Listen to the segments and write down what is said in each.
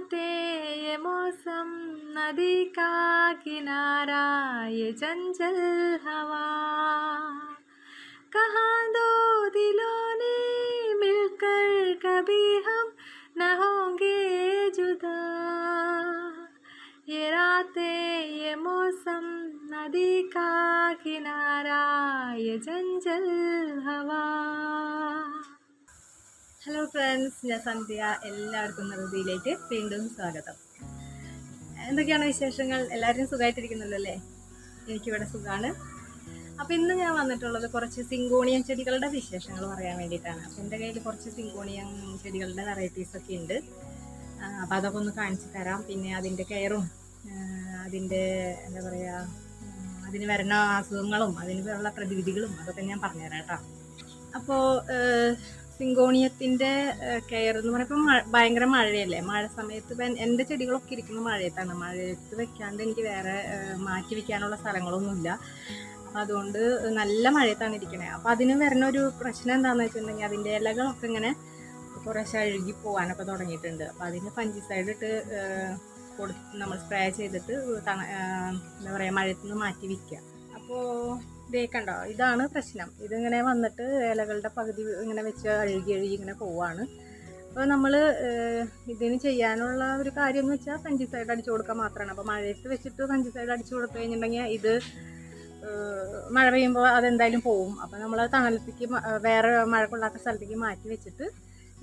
रातें ये मौसम नदी का किनारा ये चंचल हवा कहाँ दो दिलों ने मिलकर कभी हम न होंगे जुदा ये रातें ये मौसम नदी का किनारा ये चंचल हवा. ഹലോ ഫ്രണ്ട്സ്, ഞാൻ സന്ധ്യ. എല്ലാവർക്കും നറുതിയിലേക്ക് വീണ്ടും സ്വാഗതം. എന്തൊക്കെയാണ് വിശേഷങ്ങൾ? എല്ലാവരും സുഖമായിട്ടിരിക്കുന്നല്ലോ അല്ലേ? എനിക്കിവിടെ സുഖമാണ്. അപ്പോൾ ഇന്ന് ഞാൻ വന്നിട്ടുള്ളത് കുറച്ച് സിങ്കോണിയം ചെടികളുടെ വിശേഷങ്ങൾ പറയാൻ വേണ്ടിയിട്ടാണ്. അപ്പോൾ എൻ്റെ കയ്യിൽ കുറച്ച് സിങ്കോണിയം ചെടികളുടെ വെറൈറ്റീസ് ഒക്കെ ഉണ്ട്. അപ്പോൾ അതൊക്കെ ഒന്ന് കാണിച്ചു തരാം. പിന്നെ അതിൻ്റെ കെയറും അതിൻ്റെ എന്താ പറയുക, അതിന് വരുന്ന അസുഖങ്ങളും അതിനുള്ള പ്രതിവിധികളും അതൊക്കെ ഞാൻ പറഞ്ഞുതരാം കേട്ടോ. അപ്പോൾ സിങ്കോണിയത്തിൻ്റെ കെയർ എന്ന് പറയുമ്പോൾ ഭയങ്കര മഴയല്ലേ, മഴ സമയത്ത് ഇപ്പം എൻ്റെ ചെടികളൊക്കെ ഇരിക്കുന്ന മഴയത്താണ്. മഴയത്ത് വെക്കാണ്ട് എനിക്ക് വേറെ മാറ്റി വെക്കാനുള്ള സ്ഥലങ്ങളൊന്നുമില്ല. അതുകൊണ്ട് നല്ല മഴയത്താണ് ഇരിക്കണേ. അപ്പോൾ അതിന് വരുന്ന ഒരു പ്രശ്നം എന്താണെന്ന് വെച്ചിട്ടുണ്ടെങ്കിൽ അതിൻ്റെ ഇലകളൊക്കെ ഇങ്ങനെ കുറേശ്ശെ അഴുകി പോകാനൊക്കെ തുടങ്ങിയിട്ടുണ്ട്. അപ്പോൾ അതിന് ഫംഗിസൈഡ് ഇട്ട് നമ്മൾ സ്പ്രേ ചെയ്തിട്ട് എന്താ പറയുക, മഴയത്ത് നിന്ന് മാറ്റി വയ്ക്കുക. അപ്പോൾ ഇതേ കണ്ടോ, ഇതാണ് പ്രശ്നം. ഇതിങ്ങനെ വന്നിട്ട് ഇലകളുടെ പകുതി ഇങ്ങനെ വെച്ച് അഴുകി ഇങ്ങനെ പോവാണ്. അപ്പോൾ നമ്മൾ ഇതിന് ചെയ്യാനുള്ള ഒരു കാര്യം എന്ന് വെച്ചാൽ ഫംഗിസൈഡ് അടിച്ചു കൊടുക്കുക മാത്രമാണ്. അപ്പോൾ മഴയത്ത് വെച്ചിട്ട് ഫംഗിസൈഡ് അടിച്ചു കൊടുത്തു കഴിഞ്ഞിട്ടുണ്ടെങ്കിൽ ഇത് മഴ പെയ്യുമ്പോൾ അതെന്തായാലും പോവും. അപ്പോൾ നമ്മൾ തണലത്തേക്ക് വേറെ മഴ കൊള്ളാത്ത സ്ഥലത്തേക്ക് മാറ്റി വെച്ചിട്ട്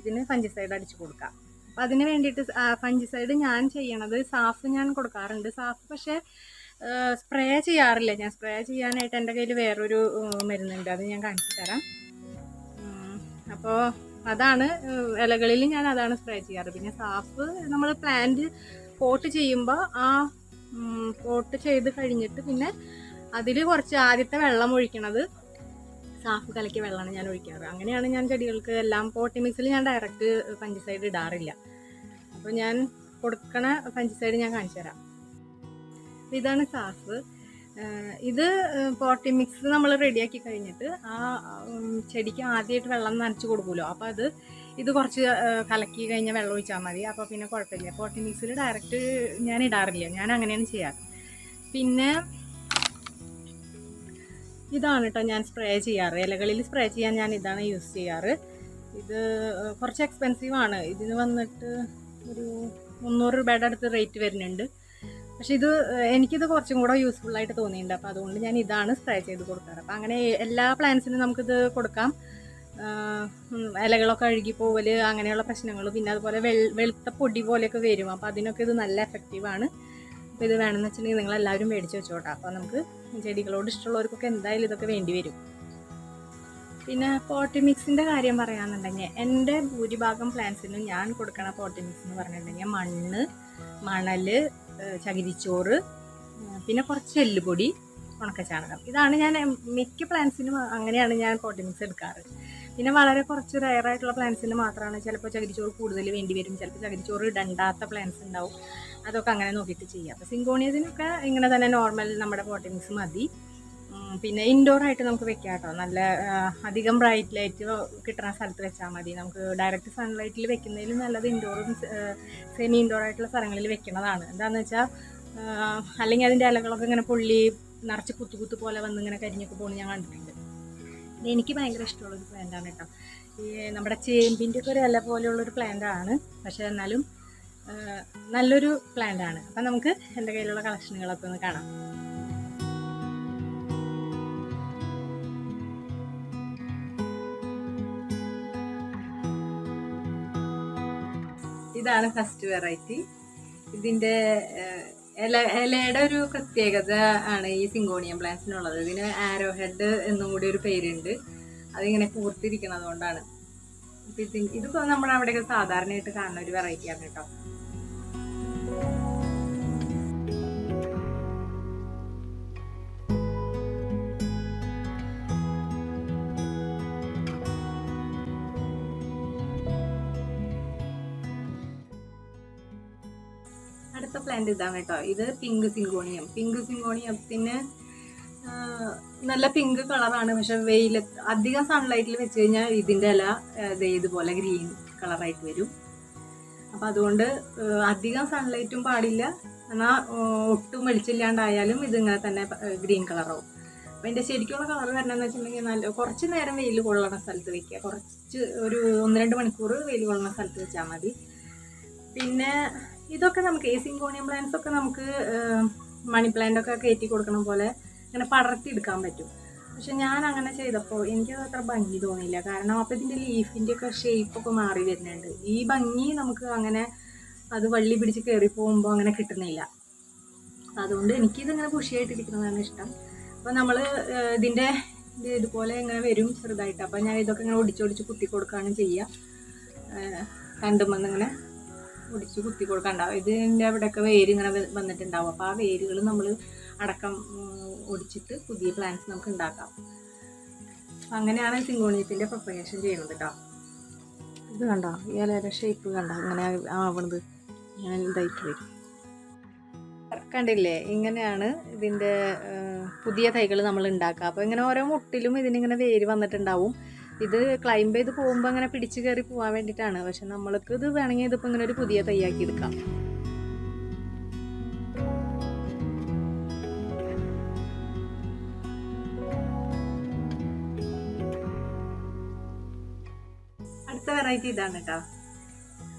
ഇതിന് ഫംഗിസൈഡ് അടിച്ചു കൊടുക്കാം. അപ്പോൾ അതിന് വേണ്ടിയിട്ട് ഫംഗിസൈഡ് ഞാൻ ചെയ്യണത് സാഫ് ഞാൻ കൊടുക്കാറുണ്ട്. സാഫ് പക്ഷേ സ്പ്രേ ചെയ്യാറില്ല. ഞാൻ സ്പ്രേ ചെയ്യാനായിട്ട് എൻ്റെ കയ്യിൽ വേറൊരു മരുന്നുണ്ട്, അത് ഞാൻ കാണിച്ചു തരാം. അപ്പോൾ അതാണ് ഇലകളിൽ ഞാൻ അതാണ് സ്പ്രേ ചെയ്യാറ്. പിന്നെ സാഫ് നമ്മൾ പ്ലാന്റ് പോട്ട് ചെയ്യുമ്പോൾ ആ പോട്ട് ചെയ്ത് കഴിഞ്ഞിട്ട് പിന്നെ അതിൽ കുറച്ച് ആദ്യത്തെ വെള്ളം ഒഴിക്കണത് സാഫ് കലക്കിയ വെള്ളമാണ് ഞാൻ ഒഴിക്കാറ്. അങ്ങനെയാണ് ഞാൻ ചെടികൾക്ക് എല്ലാം. പോട്ടി മിക്സിൽ ഞാൻ ഡയറക്റ്റ് ഫംഗിസൈഡ് ഇടാറില്ല. അപ്പോൾ ഞാൻ കൊടുക്കണ ഫംഗിസൈഡ് ഞാൻ കാണിച്ചു തരാം. ഇതാണ് സാഫ്. ഇത് പോട്ടി മിക്സ് നമ്മൾ റെഡിയാക്കി കഴിഞ്ഞിട്ട് ആ ചെടിക്ക് ആദ്യമായിട്ട് വെള്ളം നനച്ച് കൊടുക്കുമല്ലോ. അപ്പോൾ ഇത് കുറച്ച് കലക്കി കഴിഞ്ഞാൽ വെള്ളം ഒഴിച്ചാൽ മതി. അപ്പോൾ പിന്നെ കുഴപ്പമില്ല. പോട്ടി മിക്സിൽ ഡയറക്റ്റ് ഞാൻ ഇടാറില്ല, ഞാൻ അങ്ങനെയാണ് ചെയ്യാറ്. പിന്നെ ഇതാണ് കേട്ടോ ഞാൻ സ്പ്രേ ചെയ്യാറ്. ഇലകളിൽ സ്പ്രേ ചെയ്യാൻ ഞാൻ ഇതാണ് യൂസ് ചെയ്യാറ്. ഇത് കുറച്ച് എക്സ്പെൻസീവാണ്. ഇതിന് വന്നിട്ട് ഒരു 300 രൂപയുടെ അടുത്ത് റേറ്റ് വരുന്നുണ്ട്. പക്ഷെ എനിക്കിത് കുറച്ചും കൂടെ യൂസ്ഫുള്ളായിട്ട് തോന്നിയിട്ടുണ്ട്. അപ്പോൾ അതുകൊണ്ട് ഞാൻ ഇതാണ് സ്പ്രേ ചെയ്ത് കൊടുക്കാറ്. അപ്പോൾ അങ്ങനെ എല്ലാ പ്ലാന്റ്സിനും നമുക്കിത് കൊടുക്കാം. ഇലകളൊക്കെ അഴുകി പോവല് അങ്ങനെയുള്ള പ്രശ്നങ്ങൾ, പിന്നെ അതുപോലെ വെളുത്ത പൊടി പോലെയൊക്കെ വരും. അപ്പോൾ അതിനൊക്കെ ഇത് നല്ല എഫക്റ്റീവാണ്. അപ്പോൾ ഇത് വേണമെന്ന് വെച്ചിട്ടുണ്ടെങ്കിൽ നിങ്ങളെല്ലാവരും മേടിച്ച് വെച്ചോട്ടെ. അപ്പോൾ നമുക്ക് ചെടികളോട് ഇഷ്ടമുള്ളവർക്കൊക്കെ എന്തായാലും ഇതൊക്കെ വേണ്ടി വരും. പിന്നെ പോട്ടി മിക്സിൻ്റെ കാര്യം പറയുകയാണെന്നുണ്ടെങ്കിൽ എൻ്റെ ഭൂരിഭാഗം പ്ലാന്റ്സിനും ഞാൻ കൊടുക്കണ പോട്ടി മിക്സ് എന്ന് പറഞ്ഞിട്ടുണ്ടെങ്കിൽ മണ്ണ്, മണൽ, ചകിരിച്ചോറ്, പിന്നെ കുറച്ച് എല്ലുപൊടി, ഉണക്കച്ചാണകം. ഇതാണ് ഞാൻ മിക്ക പ്ലാന്റ്സിനും അങ്ങനെയാണ് ഞാൻ പോട്ടി മിക്സ് എടുക്കാറ്. പിന്നെ വളരെ കുറച്ച് റയറായിട്ടുള്ള പ്ലാന്റ്സിന് മാത്രമാണ് ചിലപ്പോൾ ചകിരിച്ചോറ് കൂടുതൽ വേണ്ടി വരും. ചിലപ്പോൾ ചകിരിച്ചോറ് ഇടണ്ടാത്ത പ്ലാന്റ്സ് ഉണ്ടാവും. അതൊക്കെ അങ്ങനെ നോക്കിയിട്ട് ചെയ്യാം. അപ്പോൾ സിങ്കോണിയത്തിനൊക്കെ ഇങ്ങനെ തന്നെ നോർമൽ നമ്മുടെ പോട്ടി മിക്സ് മതി. പിന്നെ ഇൻഡോർ ആയിട്ട് നമുക്ക് വെക്കാം കേട്ടോ. നല്ല അധികം ബ്രൈറ്റ് ലൈറ്റ് കിട്ടുന്ന സ്ഥലത്ത് വെച്ചാൽ മതി. നമുക്ക് ഡയറക്റ്റ് സൺലൈറ്റിൽ വെക്കുന്നതിലും നല്ലത് ഇൻഡോറും സെമി ഇൻഡോർ ആയിട്ടുള്ള സ്ഥലങ്ങളിൽ വെക്കുന്നതാണ്. എന്താണെന്ന് വെച്ചാൽ അല്ലെങ്കിൽ അതിൻ്റെ ഇലകളൊക്കെ ഇങ്ങനെ പൊള്ളി നിറച്ച് കുത്തു പോലെ വന്ന് ഇങ്ങനെ കരിഞ്ഞൊക്കെ പോകുന്നത് ഞാൻ കണ്ടിട്ടുണ്ട്. എനിക്ക് ഭയങ്കര ഇഷ്ടമുള്ളൊരു പ്ലാന്റാണ് കേട്ടോ. ഈ നമ്മുടെ ചേമ്പിൻ്റെ ഒക്കെ ഒരു ഇല പോലെയുള്ളൊരു പ്ലാന്റാണ്, പക്ഷേ എന്നാലും നല്ലൊരു പ്ലാന്റാണ്. അപ്പം നമുക്ക് എൻ്റെ കയ്യിലുള്ള കളക്ഷനുകളൊക്കെ ഒന്ന് കാണാം. ഇതാണ് ഫസ്റ്റ് വെറൈറ്റി. ഇതിൻ്റെ ഇലയുടെ ഒരു പ്രത്യേകത ആണ് ഈ സിങ്കോണിയം പ്ലാന്റ്സിനുള്ളത്. ഇതിന് ആരോ ഹെഡ് എന്നും കൂടി ഒരു പേരുണ്ട്. അതിങ്ങനെ കൂർത്തിരിക്കണത് കൊണ്ടാണ്. ഇതിപ്പോൾ നമ്മുടെ അവിടെയൊക്കെ സാധാരണയായിട്ട് കാണുന്ന ഒരു വെറൈറ്റിയാണ് കേട്ടോ. അടുത്ത പ്ലാന്റ് ഇതാണ് കേട്ടോ. ഇത് പിങ്ക് സിങ്കോണിയം. പിങ്ക് സിങ്കോണിയത്തിന് നല്ല പിങ്ക് കളറാണ്. പക്ഷെ അധികം സൺലൈറ്റിൽ വെച്ച് കഴിഞ്ഞാൽ ഇതിൻ്റെ ഇല ഇതുപോലെ ഗ്രീൻ കളറായിട്ട് വരും. അപ്പം അതുകൊണ്ട് അധികം സൺലൈറ്റും പാടില്ല, എന്നാൽ ഒട്ടും വെളിച്ചില്ലാണ്ടായാലും ഇതിങ്ങനെ തന്നെ ഗ്രീൻ കളറാവും. അപ്പം ഇതിൻ്റെ ശരിക്കുള്ള കളർ വരണമെന്ന് വെച്ചിട്ടുണ്ടെങ്കിൽ നല്ല കുറച്ച് നേരം വെയിൽ കൊള്ളണ സ്ഥലത്ത് വെക്കുക, കുറച്ച് ഒരു 1-2 മണിക്കൂർ വെയിൽ കൊള്ളണ സ്ഥലത്ത് വെച്ചാൽ മതി. പിന്നെ ഇതൊക്കെ നമുക്ക് ഈ സിങ്കോണിയം പ്ലാന്റ്സ് ഒക്കെ നമുക്ക് മണി പ്ലാന്റ് ഒക്കെ കയറ്റി കൊടുക്കണ പോലെ ഇങ്ങനെ പടർത്തിയെടുക്കാൻ പറ്റും. പക്ഷെ ഞാൻ അങ്ങനെ ചെയ്തപ്പോൾ എനിക്കത് അത്ര ഭംഗി തോന്നിയില്ല. കാരണം അപ്പോൾ ഇതിൻ്റെ ലീഫിൻ്റെ ഒക്കെ ഷേപ്പൊക്കെ മാറി വരുന്നുണ്ട്. ഈ ഭംഗി നമുക്ക് അങ്ങനെ അത് വള്ളി പിടിച്ച് കയറി പോകുമ്പോൾ അങ്ങനെ കിട്ടുന്നില്ല. അതുകൊണ്ട് എനിക്കിതിങ്ങനെ ബുഷിയായിട്ടിരിക്കുന്നതാണ് ഇഷ്ടം. അപ്പോൾ നമ്മൾ ഇതിൻ്റെ ഇതുപോലെ ഇങ്ങനെ വരും ചെറുതായിട്ട്. അപ്പോൾ ഞാൻ ഇതൊക്കെ ഇങ്ങനെ ഒടിച്ചൊടിച്ച് കുത്തി കൊടുക്കുകയാണ് ചെയ്യുക. കണ്ടുമെന്നിങ്ങനെ ഒടിച്ച് കുത്തി കൊടുക്കാണ്ടാവും. ഇതിൻ്റെ അവിടെയൊക്കെ വേര് ഇങ്ങനെ വന്നിട്ടുണ്ടാവും. അപ്പോൾ ആ വേരുകൾ നമ്മൾ അടക്കം ഒടിച്ചിട്ട് പുതിയ പ്ലാന്റ്സ് നമുക്ക് ഉണ്ടാക്കാം. അങ്ങനെയാണ് സിങ്കോണിയത്തിൻ്റെ പ്രൊപ്പഗേഷൻ ചെയ്യുന്നത് കേട്ടോ. ഇത് കണ്ടോ, ഈ ഇലയുടെ ഷേപ്പ് കണ്ടോ, ഇങ്ങനെ ആവണത് ഇങ്ങനെ ഇതായിട്ട് വരും. കണ്ടില്ലേ, ഇങ്ങനെയാണ് ഇതിൻ്റെ പുതിയ തൈകൾ നമ്മൾ ഉണ്ടാക്കുക. അപ്പോൾ ഇങ്ങനെ ഓരോ മുട്ടിലും ഇതിനിങ്ങനെ വേര് വന്നിട്ടുണ്ടാവും. ഇത് ക്ലൈംബ് ചെയ്ത് പോകുമ്പോൾ അങ്ങനെ പിടിച്ച് കയറി പോകാൻ വേണ്ടിയിട്ടാണ്. പക്ഷെ നമ്മൾക്ക് ഇത് വേണമെങ്കിൽ ഇതിപ്പോൾ ഇങ്ങനെ ഒരു പുതിയ തൈയാക്കി എടുക്കാം. അടുത്ത വെറൈറ്റി ഇതാണ് കേട്ടോ.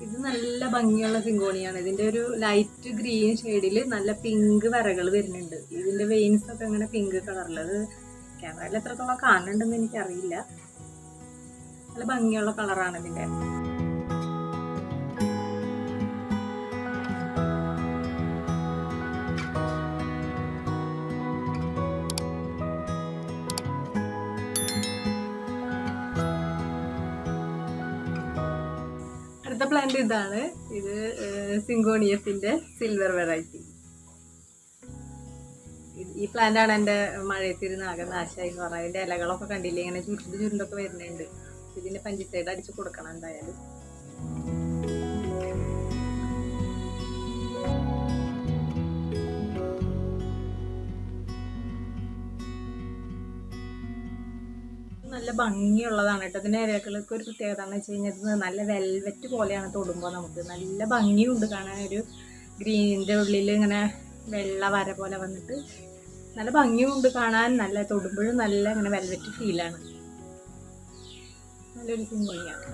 ഇത് നല്ല ഭംഗിയുള്ള സിങ്കോണിയാണ്. ഇതിൻ്റെ ഒരു ലൈറ്റ് ഗ്രീൻ ഷെയ്ഡിൽ നല്ല പിങ്ക് വരകൾ വരുന്നുണ്ട്. ഇതിൻ്റെ വെയിൻസ് ഒക്കെ അങ്ങനെ പിങ്ക് കളറിൽ. അത് ക്യാമറയിൽ എത്രത്തോളം കാണുന്നുണ്ടെന്ന് എനിക്കറിയില്ല. നല്ല ഭംഗിയുള്ള കളറാണ് ഇതിൻ്റെ. അടുത്ത പ്ലാന്റ് ഇതാണ്. ഇത് സിങ്കോണിയത്തിൻ്റെ സിൽവർ വെറൈറ്റി. ഈ പ്ലാന്റാണ് എൻ്റെ മഴയത്തിരുന്ന് ആകെ നാശമായി എന്ന് പറഞ്ഞാൽ. അതിൻ്റെ ഇലകളൊക്കെ കണ്ടില്ലേ, ഇങ്ങനെ ചുരുണ്ടൊക്കെ വരുന്നുണ്ട്. ഇതിൻ്റെ പഞ്ചിസൈഡ് അടിച്ച് കൊടുക്കണം എന്തായാലും. നല്ല ഭംഗിയുള്ളതാണ് കേട്ടോ. ഇതിൻ്റെ ഇലകൾക്ക് ഒരു പ്രത്യേകത എന്ന് വെച്ച് കഴിഞ്ഞാൽ ഇത് നല്ല വെൽവെറ്റ് പോലെയാണ് തൊടുമ്പോൾ നമുക്ക് നല്ല ഭംഗിയുണ്ട് കാണാൻ. ഒരു ഗ്രീനിൻ്റെ ഉള്ളിൽ ഇങ്ങനെ വെള്ള വര പോലെ വന്നിട്ട് നല്ല ഭംഗിയുണ്ട് കാണാൻ. നല്ല തൊടുമ്പോഴും നല്ല ഇങ്ങനെ വെൽവെറ്റ് ഫീലാണ്. നല്ലൊരു സിങ്കോണിയാണ്.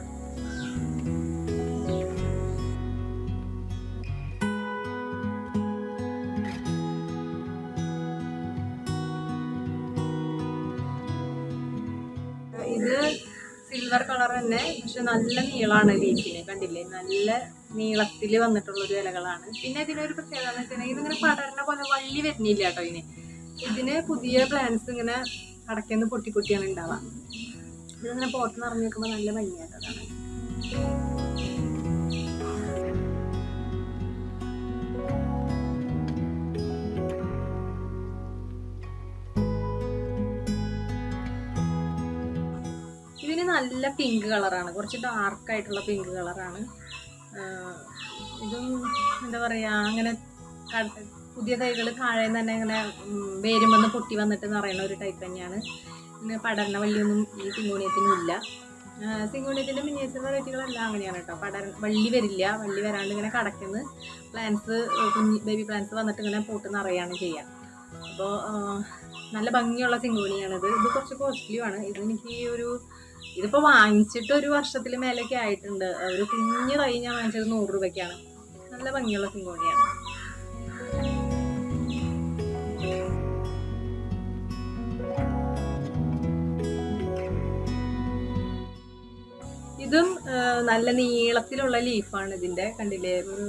ഇത് സിൽവർ കളർ തന്നെ, പക്ഷെ നല്ല നീളമാണ് ലീഫിന്. കണ്ടില്ലേ, നല്ല നീളത്തിൽ വന്നിട്ടുള്ളൊരു ഇലകളാണ്. പിന്നെ ഇതിനൊരു പ്രത്യേകത എന്ന് വെച്ചാൽ ഇതിങ്ങനെ പടരണ പോലെ വള്ളി വരുന്നില്ല കേട്ടോ. ഇതിന് പുതിയ പ്ലാന്റ്സ് ഇങ്ങനെ അടയ്ക്കുന്ന പൊട്ടി പൊട്ടിയാണ് ഉണ്ടാവുക. ഇതിങ്ങനെ പോട്ട് നിറഞ്ഞു നിൽക്കുമ്പോൾ നല്ല ഭംഗിയായിട്ടതാണ്. ഇതിന് നല്ല പിങ്ക് കളറാണ്, കുറച്ച് ഡാർക്കായിട്ടുള്ള പിങ്ക് കളറാണ്. ഇതും എന്താ പറയുക, അങ്ങനെ പുതിയ തൈകൾ താഴെ തന്നെ ഇങ്ങനെ വേരും വന്ന് പൊട്ടി വന്നിട്ട് നിറയുന്ന ഒരു ടൈപ്പ് തന്നെയാണ്. പിന്നെ പടരണ വള്ളിയൊന്നും ഈ സിങ്കോണിയത്തിനും ഇല്ല. സിങ്കോണിയത്തിൻ്റെ മിനിയേച്ചർ വെറൈറ്റികളെല്ലാം അങ്ങനെയാണ് കേട്ടോ. വള്ളി വരില്ല, വള്ളി വരാണ്ട് ഇങ്ങനെ കടക്കുന്ന പ്ലാന്റ്സ്, ബേബി പ്ലാന്റ്സ് വന്നിട്ട് ഇങ്ങനെ പോട്ട് നിറയാണ് ചെയ്യുക. അപ്പോൾ നല്ല ഭംഗിയുള്ള സിങ്കോണിയാണിത്. ഇത് കുറച്ച് കോസ്റ്റ്ലിയുമാണ്. ഇതിപ്പോൾ വാങ്ങിച്ചിട്ട് ഒരു വർഷത്തിൽ മേലേക്ക് ആയിട്ടുണ്ട്. ഒരു കുഞ്ഞ് തൈ ഞാൻ വാങ്ങിച്ചത് 100 രൂപയ്ക്കാണ്. നല്ല ഭംഗിയുള്ള സിങ്കോണിയാണ്. ഇതും നല്ല നീളത്തിലുള്ള ലീഫാണ് ഇതിൻ്റെ. കണ്ടില്ലേ, ഒരു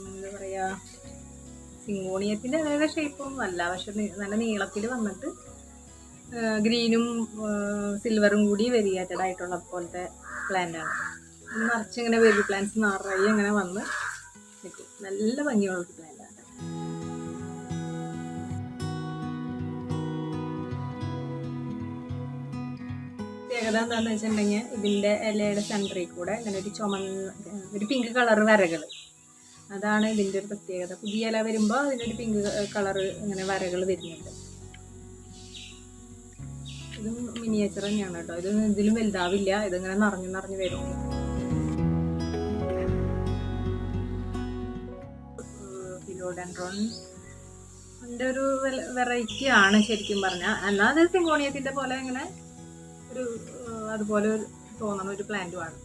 എന്താ പറയുക, സിങ്കോണിയത്തിൻ്റെ അതേ ഷേപ്പൊന്നും അല്ല, പക്ഷെ നല്ല നീളത്തിൽ വന്നിട്ട് ഗ്രീനും സിൽവറും കൂടി വെരിയേറ്റഡ് ആയിട്ടുള്ള പോലത്തെ പ്ലാന്റാണ്. നിറച്ചിങ്ങനെ ബേബി പ്ലാന്റ്സ് നിറയെ ഇങ്ങനെ വന്ന് നിൽക്കും. നല്ല ഭംഗിയുള്ള പ്ലാന്റാണ്. പ്രത്യേകത എന്താണെന്ന് വെച്ചിട്ടുണ്ടെങ്കിൽ ഇതിൻ്റെ ഇലയുടെ സെൻറ്ററിൽ കൂടെ ഇങ്ങനെ ഒരു പിങ്ക് കളർ വരകൾ, അതാണ് ഇതിൻ്റെ ഒരു പ്രത്യേകത. പുതിയ ഇല വരുമ്പോൾ അതിനൊരു പിങ്ക് കളർ ഇങ്ങനെ വരകൾ വരുന്നുണ്ട്. ഇതും മിനിയേച്ചർ തന്നെയാണ് കേട്ടോ. ഇതിലും വലുതാവില്ല, ഇതിങ്ങനെ നിറഞ്ഞു വരും. ഫിലോഡെൻഡ്രോൺ ഒരു വെറൈറ്റി ആണ് ശരിക്കും പറഞ്ഞാൽ. എന്നാൽ അത് സിങ്കോണിയത്തിൻ്റെ പോലെ ഇങ്ങനെ ഒരു അതുപോലെ തോന്നുന്ന ഒരു പ്ലാന്റുമാണ്.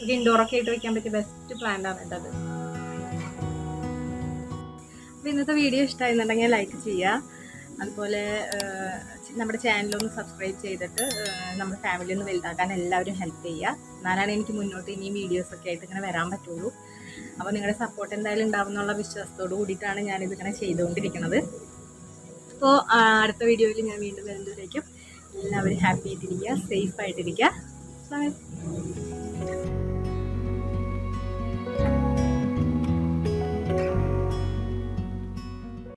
ഒരു ഇൻഡോറൊക്കെ ആയിട്ട് വെക്കാൻ പറ്റിയ ബെസ്റ്റ് പ്ലാന്റ് ആണ് കേട്ടത്. അപ്പോൾ ഇന്നത്തെ വീഡിയോ ഇഷ്ടമായിരുന്നുണ്ടെങ്കിൽ ലൈക്ക് ചെയ്യുക. അതുപോലെ നമ്മുടെ ചാനലൊന്ന് സബ്സ്ക്രൈബ് ചെയ്തിട്ട് നമ്മുടെ ഫാമിലി ഒന്ന് വലുതാക്കാൻ എല്ലാവരും ഹെൽപ്പ് ചെയ്യുക. എന്നാലാണ് എനിക്ക് മുന്നോട്ട് ഇനിയും വീഡിയോസൊക്കെ ആയിട്ട് ഇങ്ങനെ വരാൻ പറ്റുള്ളൂ. അപ്പോൾ നിങ്ങളുടെ സപ്പോർട്ട് എന്തായാലും ഉണ്ടാവുമെന്നുള്ള വിശ്വാസത്തോട് കൂടിയിട്ടാണ് ഞാനിതിങ്ങനെ ചെയ്തുകൊണ്ടിരിക്കുന്നത്. അപ്പോൾ അടുത്ത വീഡിയോയിൽ ഞാൻ വീണ്ടും വരുന്നതിലേക്കും എല്ലാവരും ഹാപ്പി ആയിട്ടിരിക്കുക, സേഫ് ആയിട്ടിരിക്കുക.